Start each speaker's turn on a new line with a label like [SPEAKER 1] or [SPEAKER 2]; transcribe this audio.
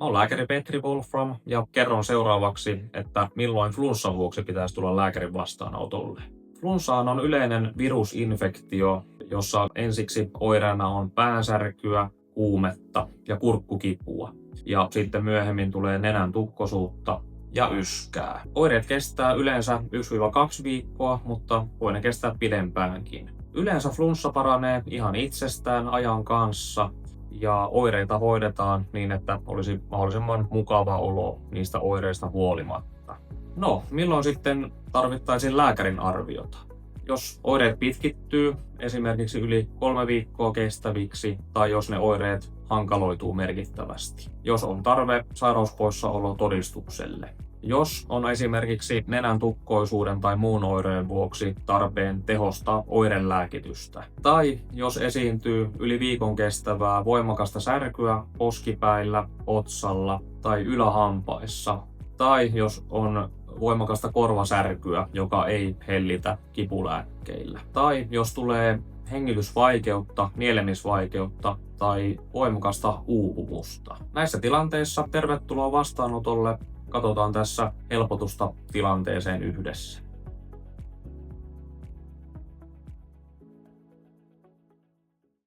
[SPEAKER 1] Mä oon lääkäri Petri Wolfram ja kerron seuraavaksi, että milloin flunssan vuoksi pitäisi tulla lääkärin vastaanotolle. Flunssahan on yleinen virusinfektio, jossa ensiksi oireena on päänsärkyä, kuumetta ja kurkkukipua. Ja sitten myöhemmin tulee nenän tukkosuutta ja yskää. Oireet kestää yleensä 1-2 viikkoa, mutta voi ne kestää pidempäänkin. Yleensä flunssa paranee ihan itsestään ajan kanssa ja oireita hoidetaan niin, että olisi mahdollisimman mukava olo niistä oireista huolimatta. No, milloin sitten tarvittaisiin lääkärin arviota? Jos oireet pitkittyy esimerkiksi yli 3 viikkoa kestäviksi tai jos ne oireet hankaloituu merkittävästi. Jos on tarve sairauspoissaolo todistukselle. Jos on esimerkiksi nenän tukkoisuuden tai muun oireen vuoksi tarpeen tehostaa oirelääkitystä. Tai jos esiintyy yli viikon kestävää voimakasta särkyä poskipäillä, otsalla tai ylähampaissa. Tai jos on voimakasta korvasärkyä, joka ei hellitä kipulääkkeillä. Tai jos tulee hengitysvaikeutta, nielemisvaikeutta tai voimakasta uupumusta. Näissä tilanteissa tervetuloa vastaanotolle. Katsotaan tässä helpotusta tilanteeseen yhdessä.